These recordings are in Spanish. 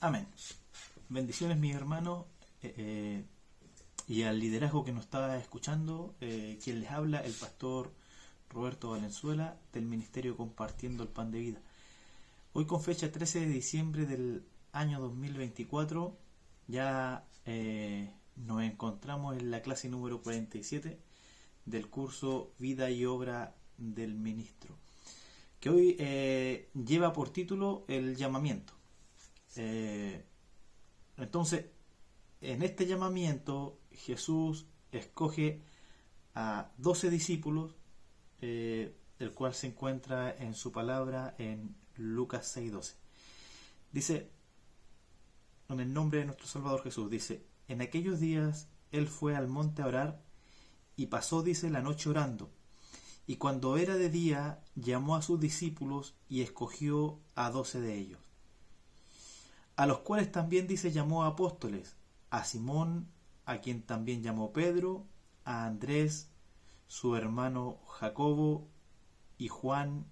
Amén. Bendiciones, mis hermanos, y al liderazgo que nos está escuchando, quien les habla, el pastor Roberto Valenzuela, del Ministerio Compartiendo el Pan de Vida. Hoy, con fecha 13 de diciembre del año 2024, ya nos encontramos en la clase número 47 del curso Vida y Obra del Ministro, que hoy lleva por título el llamamiento. Entonces, en este llamamiento Jesús escoge a 12 discípulos, el cual se encuentra en su palabra en Lucas 6:12. Dice, en el nombre de nuestro Salvador Jesús, dice: en aquellos días él fue al monte a orar y pasó, dice, la noche orando. Y cuando era de día, llamó a sus discípulos y escogió a 12 de ellos, a los cuales también, dice, llamó a apóstoles: a Simón, a quien también llamó Pedro, a Andrés, su hermano Jacobo, y Juan,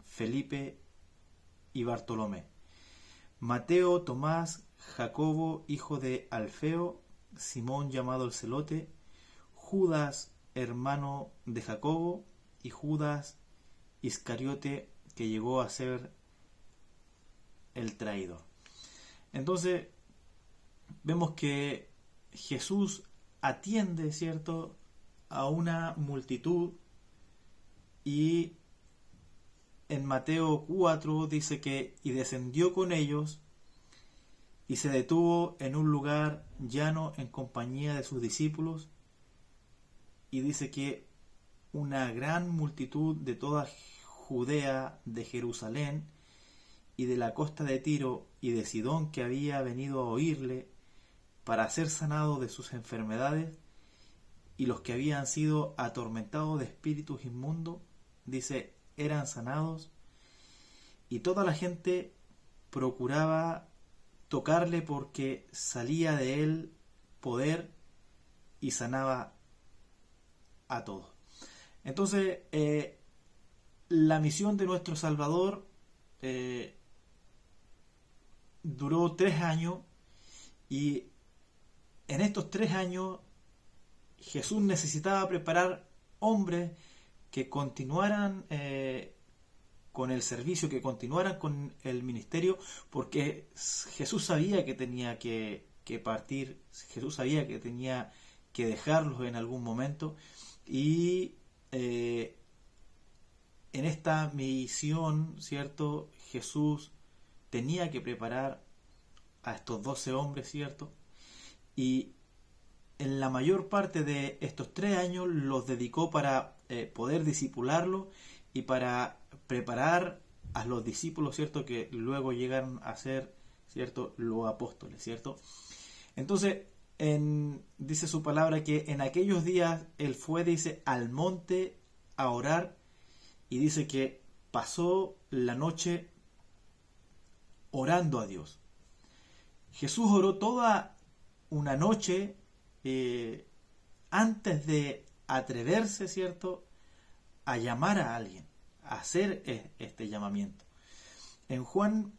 Felipe y Bartolomé, Mateo, Tomás, Jacobo, hijo de Alfeo, Simón llamado el Celote, Judas, hermano de Jacobo, y Judas Iscariote, que llegó a ser el traidor. Entonces, vemos que Jesús atiende, ¿cierto?, a una multitud, y en Mateo 4 dice que y descendió con ellos y se detuvo en un lugar llano en compañía de sus discípulos, y dice que una gran multitud de toda Judea, de Jerusalén y de la costa de Tiro y de Sidón, que había venido a oírle para ser sanado de sus enfermedades, y los que habían sido atormentados de espíritus inmundos, dice, eran sanados, y toda la gente procuraba tocarle porque salía de él poder y sanaba a todos. Entonces, la misión de nuestro Salvador duró 3 años, y en estos 3 años Jesús necesitaba preparar hombres que continuaran con el servicio, que continuaran con el ministerio, porque Jesús sabía que tenía que partir, Jesús sabía que tenía que dejarlos en algún momento, y en esta misión, ¿cierto?, Jesús tenía que preparar a estos 12 hombres, ¿cierto? Y en la mayor parte de estos 3 años los dedicó para poder discipularlo y para preparar a los discípulos, ¿cierto?, que luego llegaron a ser, ¿cierto?, los apóstoles, ¿cierto? Entonces, dice su palabra que en aquellos días él fue, dice, al monte a orar, y dice que pasó la noche orando a Dios. Jesús oró toda una noche antes de atreverse, ¿cierto?, a llamar a alguien, a hacer este llamamiento. En Juan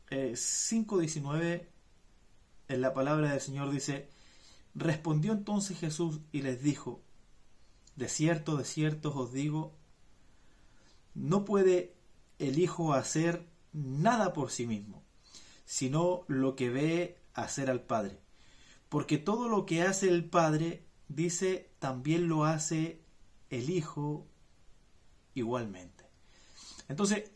5:19, en la palabra del Señor dice: respondió entonces Jesús y les dijo: de cierto os digo, no puede el Hijo hacer nada por sí mismo, sino lo que ve hacer al Padre. Porque todo lo que hace el Padre, dice, también lo hace el Hijo igualmente. Entonces,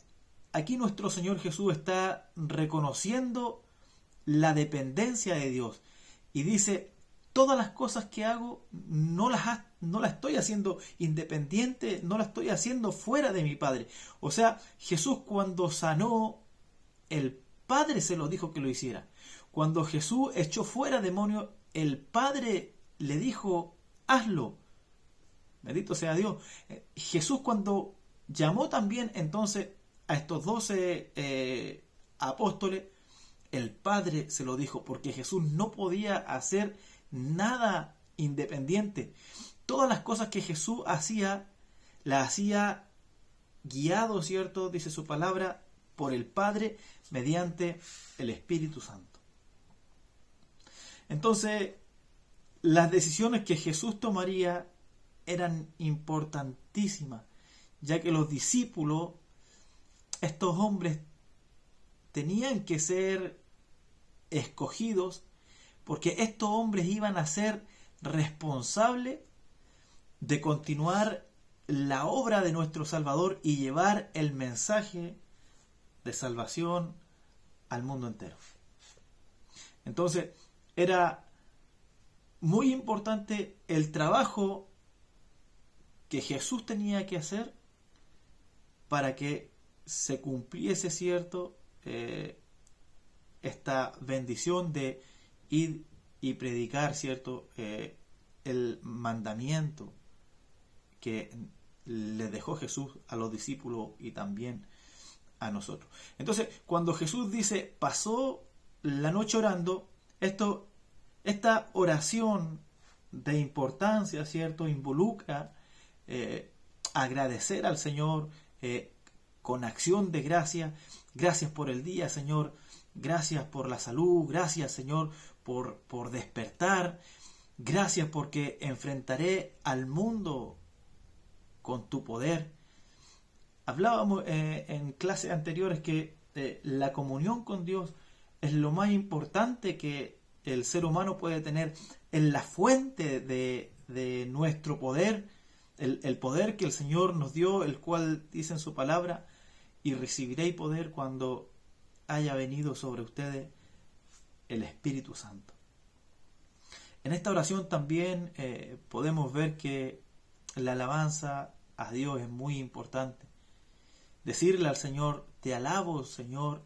aquí nuestro Señor Jesús está reconociendo la dependencia de Dios, y dice: todas las cosas que hago no las estoy haciendo independiente, no las estoy haciendo fuera de mi Padre. O sea, Jesús, cuando sanó, el Padre se lo dijo que lo hiciera. Cuando Jesús echó fuera demonios, el Padre le dijo: hazlo. Bendito sea Dios. Jesús, cuando llamó también entonces a estos 12 apóstoles, el Padre se lo dijo, porque Jesús no podía hacer nada independiente. Todas las cosas que Jesús hacía, las hacía guiado, ¿cierto?, dice su palabra, por el Padre mediante el Espíritu Santo. Entonces, las decisiones que Jesús tomaría eran importantísimas, ya que los discípulos, estos hombres, tenían que ser escogidos porque estos hombres iban a ser responsables de continuar la obra de nuestro Salvador y llevar el mensaje de salvación al mundo entero. Entonces, era muy importante el trabajo que Jesús tenía que hacer para que se cumpliese, ¿cierto?, esta bendición de ir y predicar, ¿cierto?, el mandamiento que le dejó Jesús a los discípulos y también a nosotros. Entonces, cuando Jesús dice, pasó la noche orando, esta oración de importancia, ¿cierto?, involucra agradecer al Señor con acción de gracia. Gracias por el día, Señor. Gracias por la salud. Gracias, Señor, por despertar. Gracias porque enfrentaré al mundo con tu poder. Hablábamos en clases anteriores que la comunión con Dios es lo más importante que el ser humano puede tener. Es la fuente de nuestro poder, el poder que el Señor nos dio, el cual dice en su palabra, y recibiréis poder cuando haya venido sobre ustedes el Espíritu Santo. En esta oración también podemos ver que la alabanza a Dios es muy importante. Decirle al Señor, te alabo, Señor,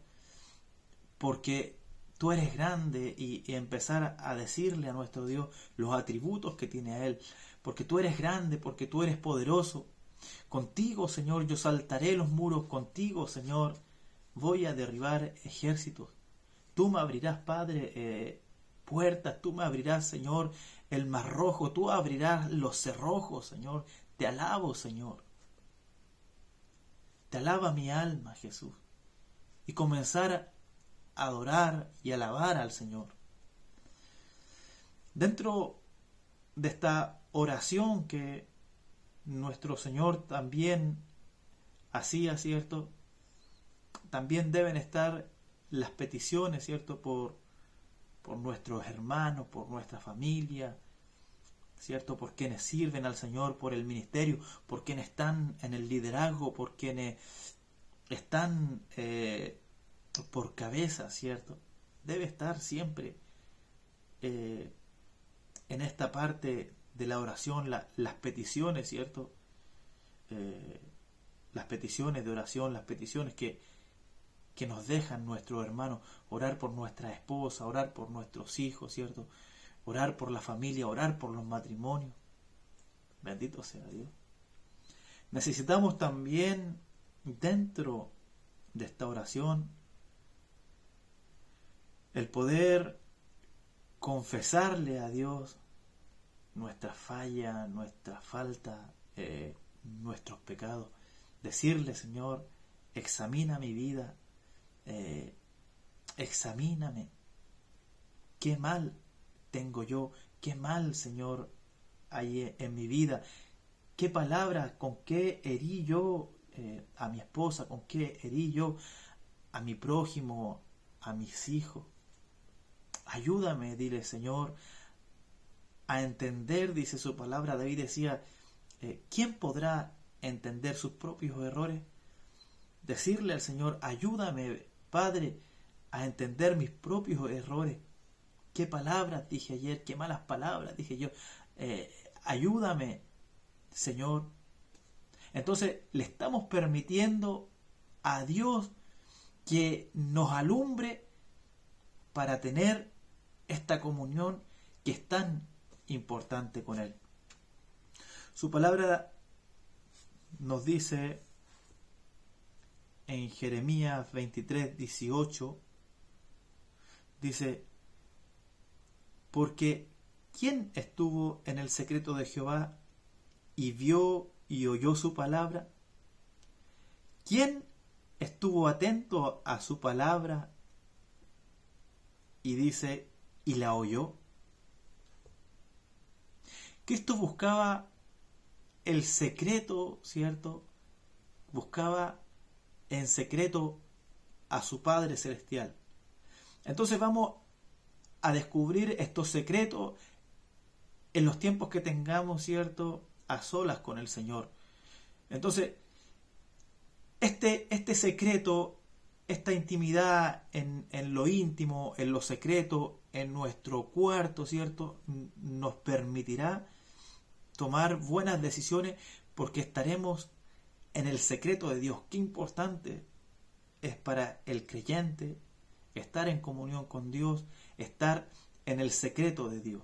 porque tú eres grande, y empezar a decirle a nuestro Dios los atributos que tiene a Él, porque tú eres grande, porque tú eres poderoso. Contigo, Señor, yo saltaré los muros, contigo, Señor, voy a derribar ejércitos. Tú me abrirás, Padre, puertas, tú me abrirás, Señor, el mar rojo, tú abrirás los cerrojos, Señor. Te alabo, Señor. Te alaba mi alma, Jesús. Y comenzar a adorar y alabar al Señor. Dentro de esta oración que nuestro Señor también hacía, ¿cierto?, también deben estar las peticiones, ¿cierto?, por nuestros hermanos, por nuestra familia, ¿cierto?, por quienes sirven al Señor, por el ministerio, por quienes están en el liderazgo, por quienes están por cabeza, ¿cierto? Debe estar siempre en esta parte de la oración las peticiones, ¿cierto? Las peticiones de oración, las peticiones que nos dejan nuestros hermanos, orar por nuestra esposa, orar por nuestros hijos, ¿cierto? Orar por la familia, orar por los matrimonios. Bendito sea Dios. Necesitamos también, dentro de esta oración, el poder confesarle a Dios nuestra falla, nuestra falta, nuestros pecados. Decirle, Señor, examina mi vida, examíname. ¿Qué mal tengo yo? ¿Qué mal, Señor, hay en mi vida? ¿Qué palabras, con qué herí yo a mi esposa? ¿Con qué herí yo a mi prójimo, a mis hijos? Ayúdame, dile, Señor, a entender, dice su palabra. David decía, ¿quién podrá entender sus propios errores? Decirle al Señor, ayúdame, Padre, a entender mis propios errores. ¿Qué palabras dije ayer? ¿Qué malas palabras dije yo? Ayúdame, Señor. Entonces le estamos permitiendo a Dios que nos alumbre para tener esta comunión que es tan importante con Él. Su palabra nos dice en Jeremías 23:18, dice, porque ¿quién estuvo en el secreto de Jehová y vio y oyó su palabra? ¿Quién estuvo atento a su palabra y dice, y la oyó. Cristo buscaba el secreto, ¿cierto? Buscaba en secreto a su Padre Celestial. Entonces vamos a descubrir estos secretos en los tiempos que tengamos, ¿cierto?, a solas con el Señor. Entonces, este secreto, esta intimidad en lo íntimo, en lo secreto, en nuestro cuarto, ¿cierto?, nos permitirá tomar buenas decisiones porque estaremos en el secreto de Dios. Qué importante es para el creyente estar en comunión con Dios, estar en el secreto de Dios.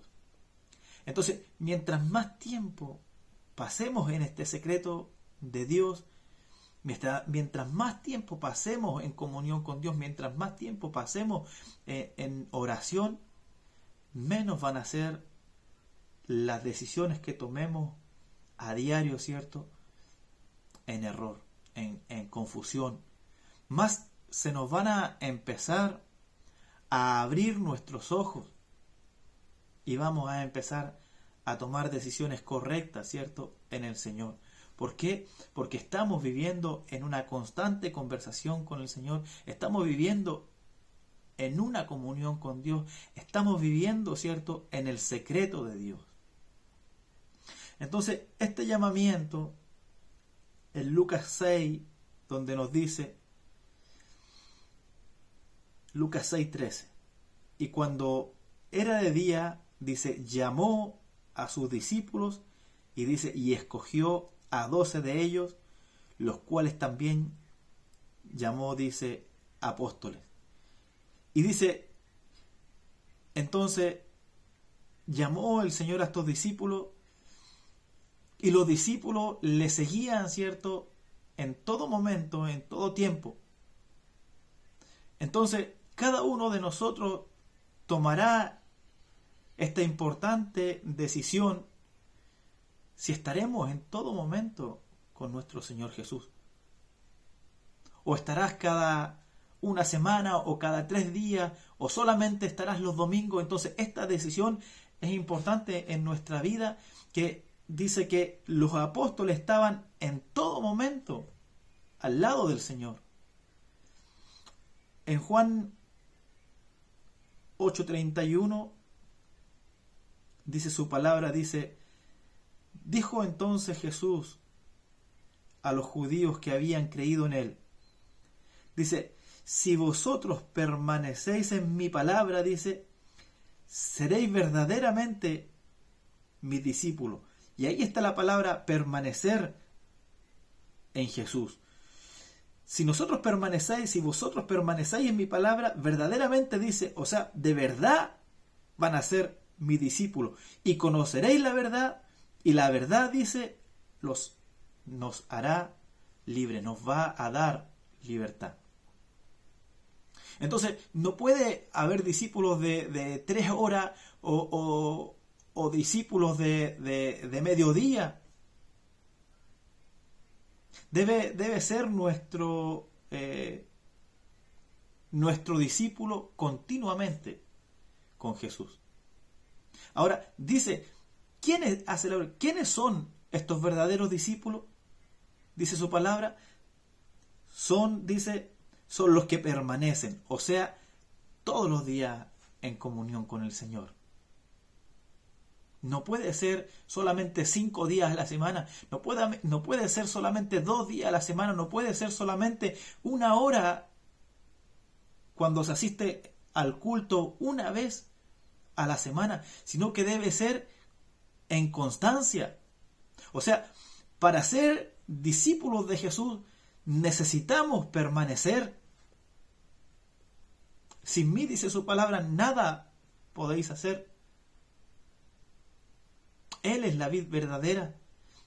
Entonces, mientras más tiempo pasemos en este secreto de Dios, mientras más tiempo pasemos en comunión con Dios, mientras más tiempo pasemos en oración, menos van a ser las decisiones que tomemos a diario, ¿cierto?, en error, en confusión. Más se nos van a empezar a abrir nuestros ojos y vamos a empezar a tomar decisiones correctas, ¿cierto?, en el Señor. ¿Por qué? Porque estamos viviendo en una constante conversación con el Señor, estamos viviendo en una comunión con Dios, estamos viviendo, ¿cierto?, en el secreto de Dios. Entonces, este llamamiento en Lucas 6, donde nos dice, Lucas 6:13, y cuando era de día, dice, llamó a sus discípulos y dice, y escogió a 12 de ellos, los cuales también llamó, dice, apóstoles. Y dice, entonces llamó el Señor a estos discípulos y los discípulos le seguían, ¿cierto?, en todo momento, en todo tiempo. Entonces, cada uno de nosotros tomará esta importante decisión si estaremos en todo momento con nuestro Señor Jesús. O estarás cada una semana o cada 3 días o solamente estarás los domingos. Entonces esta decisión es importante en nuestra vida, que dice que los apóstoles estaban en todo momento al lado del Señor. En Juan 8:31 dice su palabra, dice, dijo entonces Jesús a los judíos que habían creído en él, dice, si vosotros permanecéis en mi palabra, dice, seréis verdaderamente mis discípulos. Y ahí está la palabra permanecer en Jesús. Si vosotros permanecéis en mi palabra, verdaderamente dice, o sea, de verdad van a ser mis discípulos. Y conoceréis la verdad, y la verdad, dice, nos hará libre, nos va a dar libertad. Entonces, no puede haber discípulos de 3 horas o discípulos de mediodía. Debe ser nuestro discípulo continuamente con Jesús. Ahora, dice, ¿quiénes son estos verdaderos discípulos? Dice su palabra, son los que permanecen, o sea, todos los días en comunión con el Señor. No puede ser solamente 5 días a la semana, no puede ser solamente 2 días a la semana, no puede ser solamente 1 hora cuando se asiste al culto una vez a la semana, sino que debe ser en constancia. O sea, para ser discípulos de Jesús necesitamos permanecer. Sin mí, dice su palabra, nada podéis hacer. Él es la vid verdadera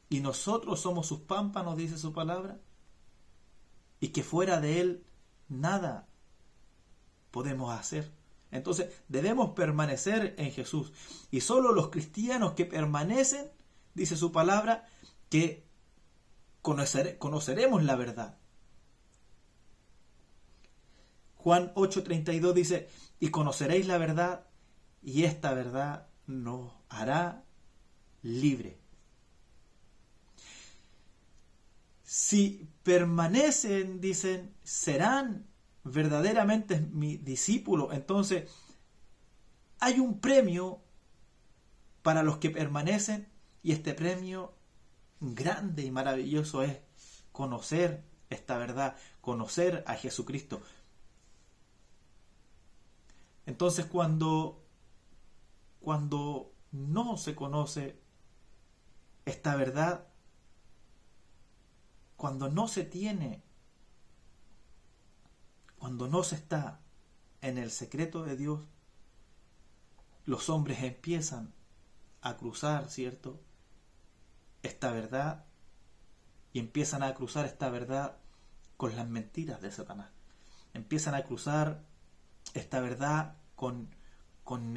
y nosotros somos sus pámpanos, dice su palabra, y que fuera de Él nada podemos hacer. Entonces debemos permanecer en Jesús, y solo los cristianos que permanecen, dice su palabra, que conoceremos la verdad. Juan 8:32 dice, y conoceréis la verdad, y esta verdad nos hará libre. Si permanecen, dicen, serán verdaderamente mi discípulo. Entonces, hay un premio para los que permanecen, y este premio grande y maravilloso es conocer esta verdad, conocer a Jesucristo. Entonces, cuando no se conoce esta verdad, cuando no se tiene, cuando no se está en el secreto de Dios, los hombres empiezan a cruzar, ¿cierto?, esta verdad, y empiezan a cruzar esta verdad con las mentiras de Satanás. Empiezan a cruzar esta verdad con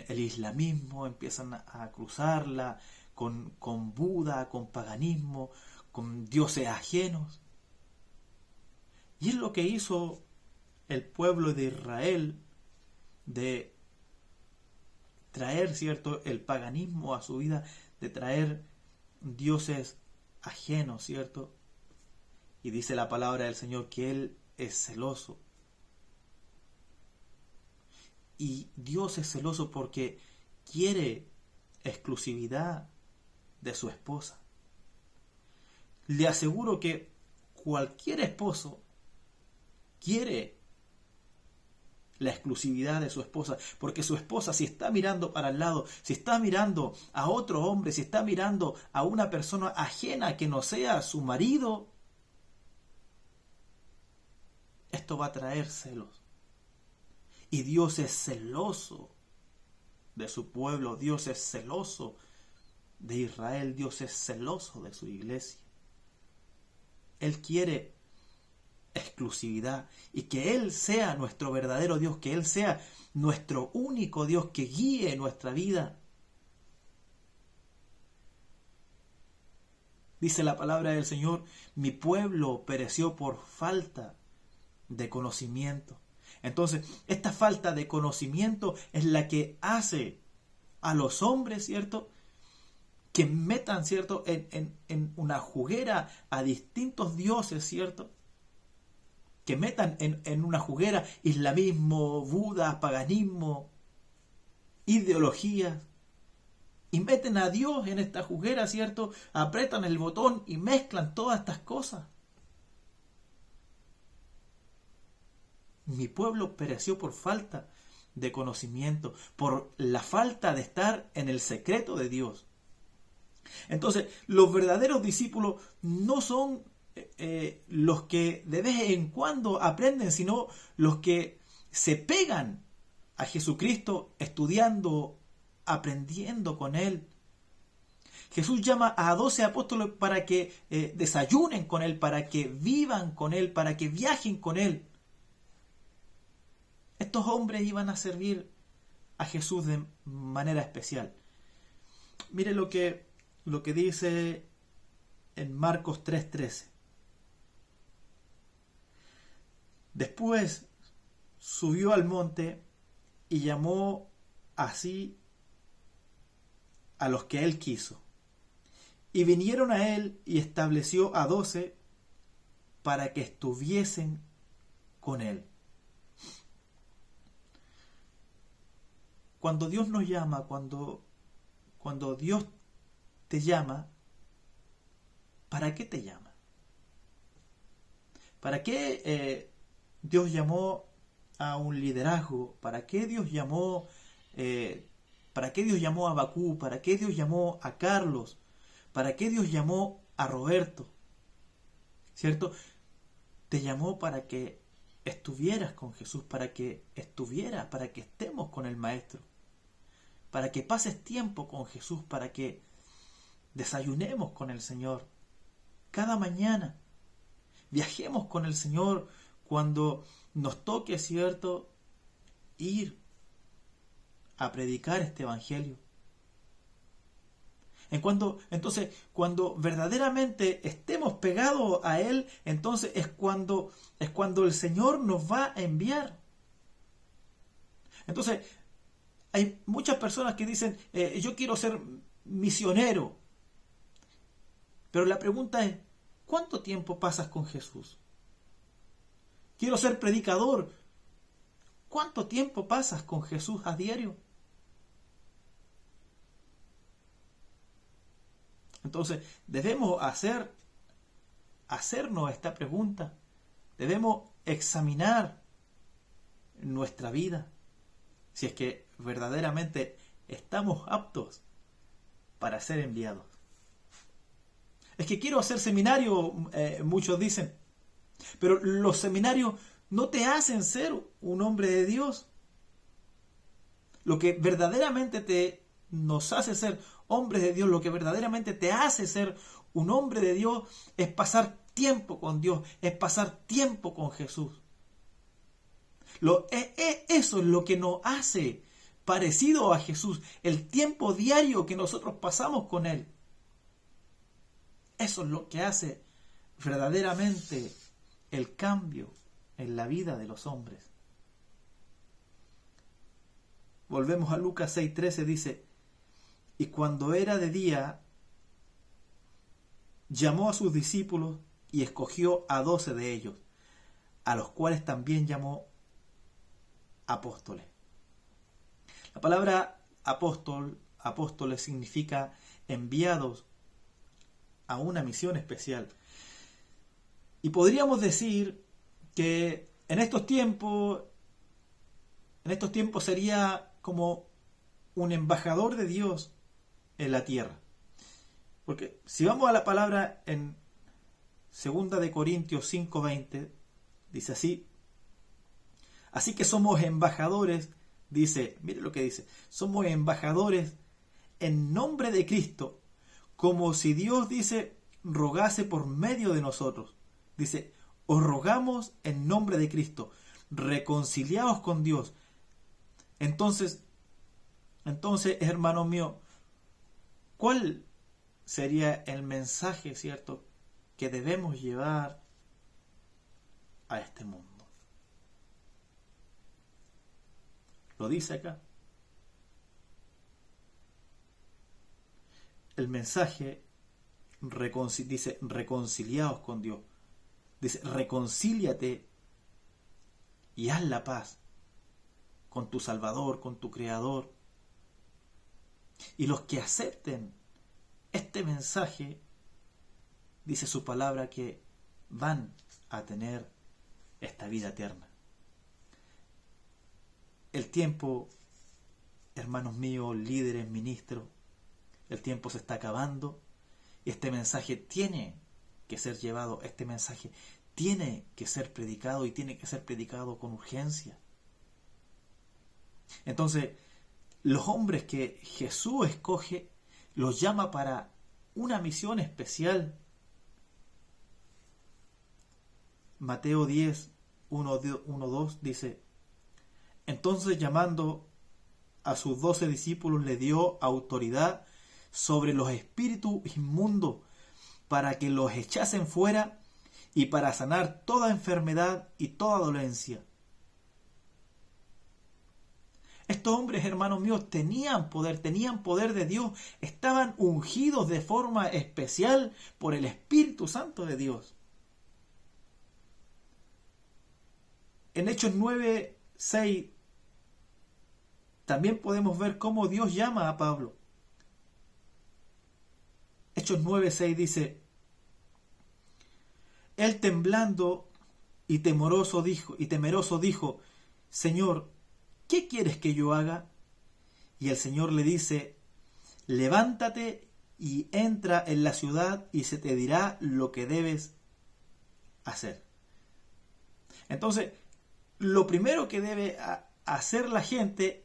el islamismo, empiezan a cruzarla con Buda, con paganismo, con dioses ajenos. Y es lo que hizo el pueblo de Israel, de traer, ¿cierto?, el paganismo a su vida, de traer dioses ajenos, ¿cierto? Y dice la palabra del Señor que Él es celoso. Y Dios es celoso porque quiere exclusividad de su esposa. Le aseguro que cualquier esposo quiere la exclusividad de su esposa, porque su esposa, si está mirando para el lado, si está mirando a otro hombre, si está mirando a una persona ajena que no sea su marido, esto va a traer celos. Y Dios es celoso de su pueblo, Dios es celoso de Israel, Dios es celoso de su iglesia. Él quiere exclusividad y que Él sea nuestro verdadero Dios, que Él sea nuestro único Dios que guíe nuestra vida. Dice la palabra del Señor, mi pueblo pereció por falta de conocimiento. Entonces, esta falta de conocimiento es la que hace a los hombres, ¿cierto?, que metan, ¿cierto?, en una juguera a distintos dioses, ¿cierto?, que metan en una juguera islamismo, Buda, paganismo, ideologías, y meten a Dios en esta juguera, ¿cierto?, apretan el botón y mezclan todas estas cosas. Mi pueblo pereció por falta de conocimiento, por la falta de estar en el secreto de Dios. Entonces, los verdaderos discípulos no son los que de vez en cuando aprenden, sino los que se pegan a Jesucristo estudiando, aprendiendo con Él. Jesús llama a 12 apóstoles para que desayunen con Él, para que vivan con Él, para que viajen con Él. Estos hombres iban a servir a Jesús de manera especial. Mire lo que dice en Marcos 3:13. Después subió al monte y llamó así a los que él quiso. Y vinieron a él y estableció a 12 para que estuviesen con él. Cuando Dios nos llama, cuando Dios te llama, ¿para qué te llama? ¿Para qué Dios llamó a un liderazgo? ¿Para qué Dios llamó a Bakú? ¿Para qué Dios llamó a Carlos? ¿Para qué Dios llamó a Roberto? ¿Cierto? Te llamó para que estuvieras con Jesús, para que estemos con el Maestro, para que pases tiempo con Jesús, para que desayunemos con el Señor cada mañana, viajemos con el Señor cuando nos toque, ¿cierto?, ir a predicar este evangelio. Entonces, cuando verdaderamente estemos pegados a Él, entonces es cuando el Señor nos va a enviar. Entonces, hay muchas personas que dicen, yo quiero ser misionero. Pero la pregunta es, ¿cuánto tiempo pasas con Jesús? Quiero ser predicador. ¿Cuánto tiempo pasas con Jesús a diario? Entonces, debemos hacernos esta pregunta. Debemos examinar nuestra vida. Si es que verdaderamente estamos aptos para ser enviados. Es que quiero hacer seminario, muchos dicen. Pero los seminarios no te hacen ser un hombre de Dios. Lo que verdaderamente nos hace ser hombres de Dios, lo que verdaderamente te hace ser un hombre de Dios, es pasar tiempo con Dios, es pasar tiempo con Jesús. Eso es lo que nos hace parecido a Jesús, el tiempo diario que nosotros pasamos con Él. Eso es lo que hace verdaderamente el cambio en la vida de los hombres. Volvemos a Lucas 6:13, dice, y cuando era de día, llamó a sus discípulos y escogió a 12 de ellos, a los cuales también llamó apóstoles. La palabra apóstoles significa enviados a una misión especial. Y podríamos decir que en estos tiempos sería como un embajador de Dios en la tierra. Porque si vamos a la palabra en 2 de Corintios 5:20, dice así: así que somos embajadores, dice, mire lo que dice, somos embajadores en nombre de Cristo, como si Dios, dice, rogase por medio de nosotros. Dice, os rogamos en nombre de Cristo, reconciliaos con Dios. Entonces, hermano mío, ¿cuál sería el mensaje, cierto, que debemos llevar a este mundo? Lo dice acá. El mensaje dice, reconciliaos con Dios. Dice, reconcíliate y haz la paz con tu Salvador, con tu Creador. Y los que acepten este mensaje, dice su palabra, que van a tener esta vida eterna. El tiempo, hermanos míos, líderes, ministros, el tiempo se está acabando y este mensaje tiene que ser llevado, este mensaje tiene que ser predicado y tiene que ser predicado con urgencia. Entonces, los hombres que Jesús escoge, los llama para una misión especial. Mateo 10, 1-2 dice, entonces llamando a sus 12 discípulos le dio autoridad sobre los espíritus inmundos para que los echasen fuera y para sanar toda enfermedad y toda dolencia. Estos hombres, hermanos míos, tenían poder de Dios, estaban ungidos de forma especial por el Espíritu Santo de Dios. En Hechos 9:6 también podemos ver cómo Dios llama a Pablo. Hechos 9:6 dice, él temblando y temeroso dijo, Señor, ¿qué quieres que yo haga? Y el Señor le dice, levántate y entra en la ciudad y se te dirá lo que debes hacer. Entonces, lo primero que debe hacer la gente,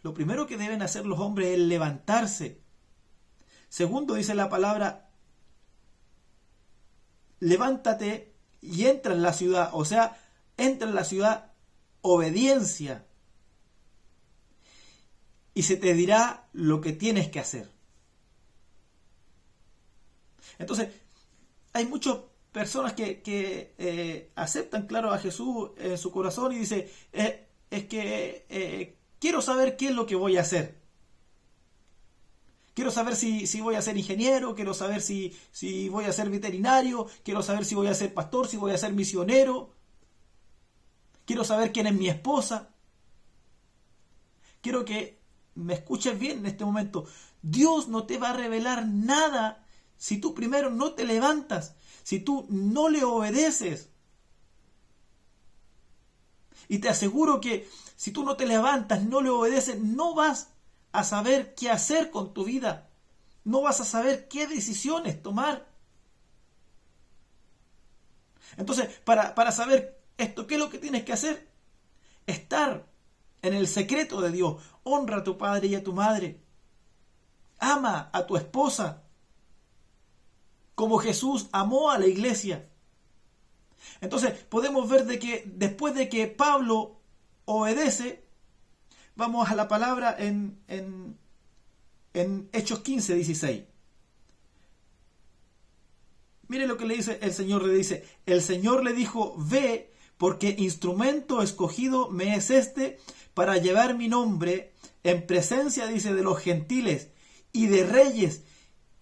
lo primero que deben hacer los hombres es levantarse. Segundo, dice la palabra, levántate y entra en la ciudad. O sea, entra en la ciudad, obediencia. Y se te dirá lo que tienes que hacer. Entonces, hay muchas personas que aceptan, claro, a Jesús en su corazón y dicen, es que quiero saber qué es lo que voy a hacer. Quiero saber si voy a ser ingeniero, quiero saber si voy a ser veterinario, quiero saber si voy a ser pastor, si voy a ser misionero. Quiero saber quién es mi esposa. Quiero que me escuches bien en este momento. Dios no te va a revelar nada si tú primero no te levantas, si tú no le obedeces. Y te aseguro que si tú no te levantas, no le obedeces, no vas a saber qué hacer con tu vida. No vas a saber qué decisiones tomar. Entonces, para saber esto, ¿qué es lo que tienes que hacer? Estar en el secreto de Dios. Honra a tu padre y a tu madre. Ama a tu esposa como Jesús amó a la iglesia. Entonces, podemos ver de que después de que Pablo obedece, vamos a la palabra en Hechos 15, 16. Mire lo que le dice el Señor. Le dice, el Señor le dijo, ve, porque instrumento escogido me es este para llevar mi nombre en presencia, dice, de los gentiles y de reyes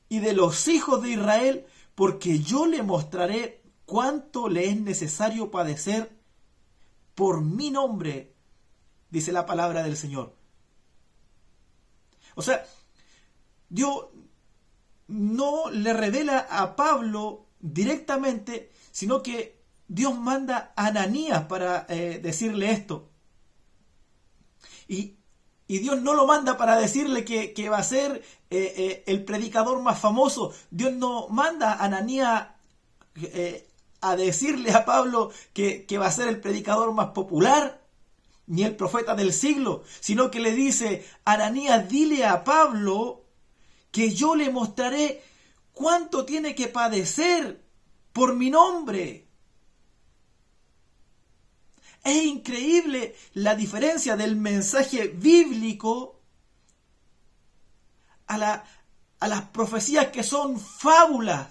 y de los hijos de Israel, porque yo le mostraré cuánto le es necesario padecer por mi nombre, dice la palabra del Señor. O sea, Dios no le revela a Pablo directamente, sino que Dios manda a Ananías para decirle esto. Y Dios no lo manda para decirle que va a ser el predicador más famoso. Dios no manda a Ananías a decirle a Pablo que va a ser el predicador más popular, ni el profeta del siglo, sino que le dice, Ananías, dile a Pablo que yo le mostraré cuánto tiene que padecer por mi nombre. Es increíble la diferencia del mensaje bíblico a las profecías que son fábulas.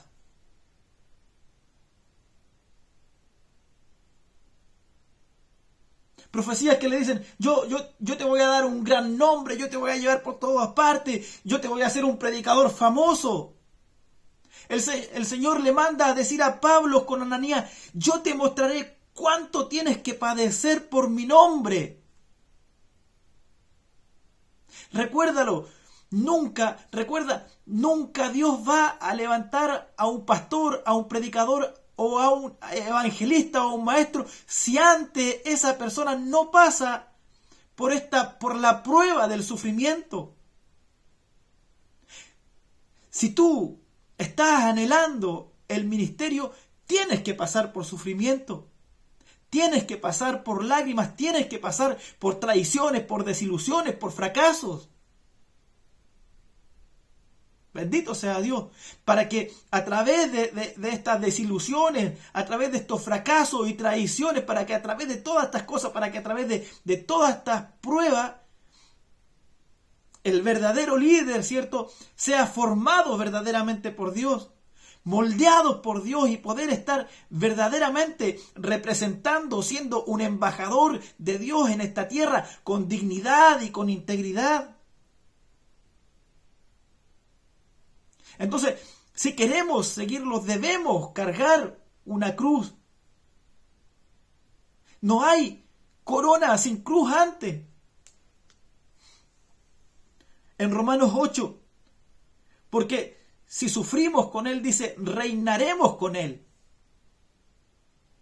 Profecías que le dicen, yo te voy a dar un gran nombre, yo te voy a llevar por todas partes, yo te voy a hacer un predicador famoso. El Señor le manda a decir a Pablo con Ananías, yo te mostraré cuánto tienes que padecer por mi nombre. Recuérdalo, nunca Dios va a levantar a un pastor, a un predicador o a un evangelista o a un maestro si antes esa persona no pasa por la prueba del sufrimiento. Si tú estás anhelando el ministerio, tienes que pasar por sufrimiento. Tienes que pasar por lágrimas, tienes que pasar por traiciones, por desilusiones, por fracasos. Bendito sea Dios, para que a través de estas desilusiones, a través de estos fracasos y traiciones, para que a través de todas estas cosas, para que a través de todas estas pruebas, el verdadero líder, ¿cierto?, sea formado verdaderamente por Dios, moldeados por Dios y poder estar verdaderamente representando, siendo un embajador de Dios en esta tierra con dignidad y con integridad. Entonces, si queremos seguirlos, debemos cargar una cruz. No hay corona sin cruz antes. En Romanos 8, porque si sufrimos con Él, dice, reinaremos con Él.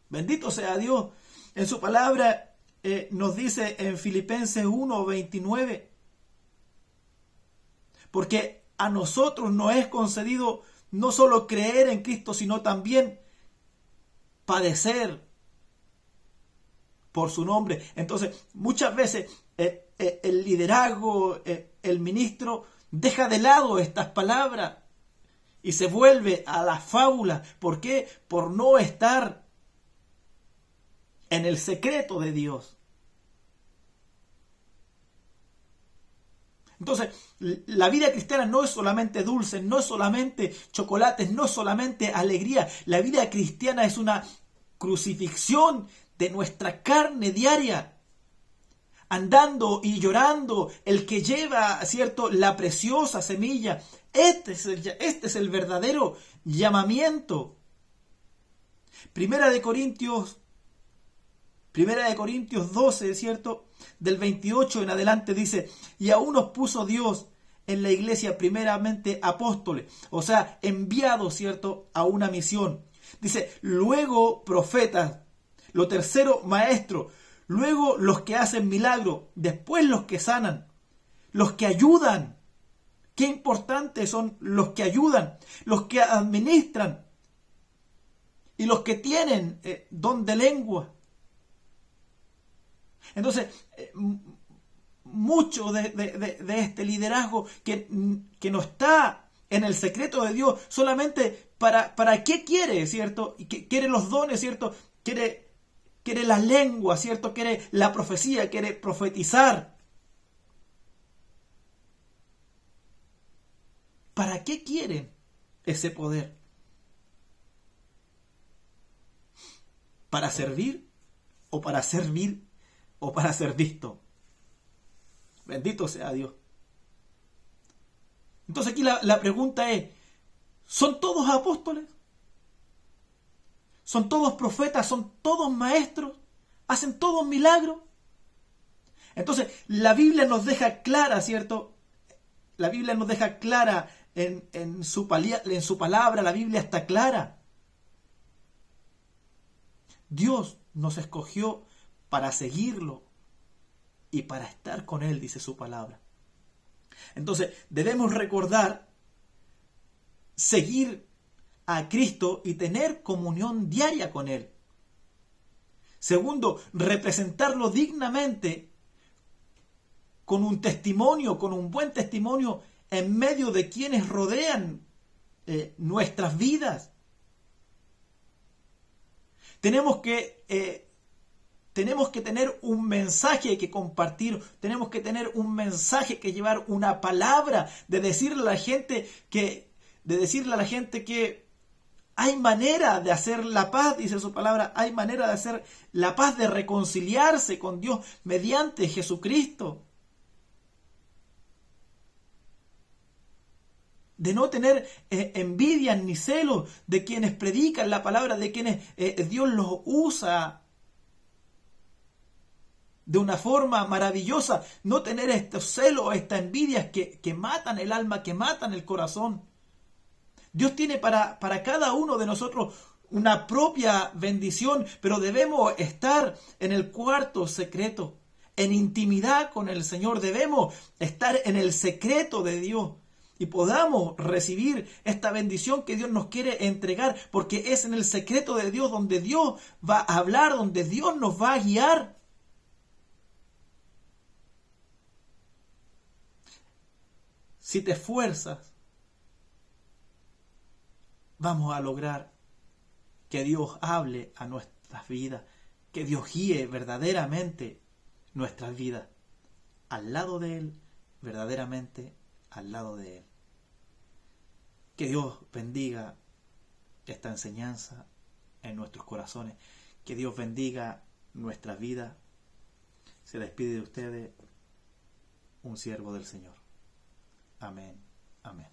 Bendito sea Dios. En su palabra nos dice en Filipenses 1:29, porque a nosotros nos es concedido no solo creer en Cristo, sino también padecer por su nombre. Entonces, muchas veces el liderazgo, el ministro, deja de lado estas palabras y se vuelve a la fábula. ¿Por qué? Por no estar en el secreto de Dios. Entonces, la vida cristiana no es solamente dulce, no es solamente chocolates, no es solamente alegría. La vida cristiana es una crucifixión de nuestra carne diaria. andando y llorando, el que lleva, ¿cierto?, la preciosa semilla. Este es el verdadero llamamiento. Primera de Corintios 12, ¿cierto?, del 28 en adelante dice: y aún nos puso Dios en la iglesia primeramente apóstoles, o sea, enviados, ¿cierto?, a una misión. Dice, luego profetas, lo tercero maestros, luego los que hacen milagros, después los que sanan, los que ayudan. Qué importantes son los que ayudan, los que administran y los que tienen don de lengua. Entonces, mucho de este liderazgo que no está en el secreto de Dios, solamente para qué quiere, ¿cierto? Y que quiere los dones, ¿cierto? Quiere la lengua, ¿cierto? Quiere la profecía, quiere profetizar. ¿Para qué quiere ese poder? ¿Para servir o para servir o para ser visto? Bendito sea Dios. Entonces aquí la pregunta es, ¿son todos apóstoles? ¿Son todos profetas? ¿Son todos maestros? ¿Hacen todos milagros? Entonces la Biblia nos deja clara, ¿cierto? La Biblia nos deja clara en su palabra, la Biblia está clara. Dios nos escogió para seguirlo y para estar con Él, dice su palabra. Entonces, debemos recordar, seguir a Cristo y tener comunión diaria con Él. Segundo, representarlo dignamente con un testimonio, con un buen testimonio en medio de quienes rodean nuestras vidas. Tenemos que tener un mensaje que compartir, tenemos que tener un mensaje que llevar, una palabra de decirle a la gente que hay manera de hacer la paz, dice su palabra, hay manera de hacer la paz, de reconciliarse con Dios mediante Jesucristo. De no tener envidia ni celos de quienes predican la palabra, de quienes Dios los usa de una forma maravillosa. No tener estos celos, estas envidias que matan el alma, que matan el corazón. Dios tiene para cada uno de nosotros una propia bendición, pero debemos estar en el cuarto secreto, en intimidad con el Señor. Debemos estar en el secreto de Dios y podamos recibir esta bendición que Dios nos quiere entregar, porque es en el secreto de Dios donde Dios va a hablar, donde Dios nos va a guiar. Si te esfuerzas, vamos a lograr que Dios hable a nuestras vidas, que Dios guíe verdaderamente nuestras vidas al lado de Él, verdaderamente al lado de Él. Que Dios bendiga esta enseñanza en nuestros corazones, que Dios bendiga nuestras vidas. Se despide de ustedes un siervo del Señor. Amén. Amén.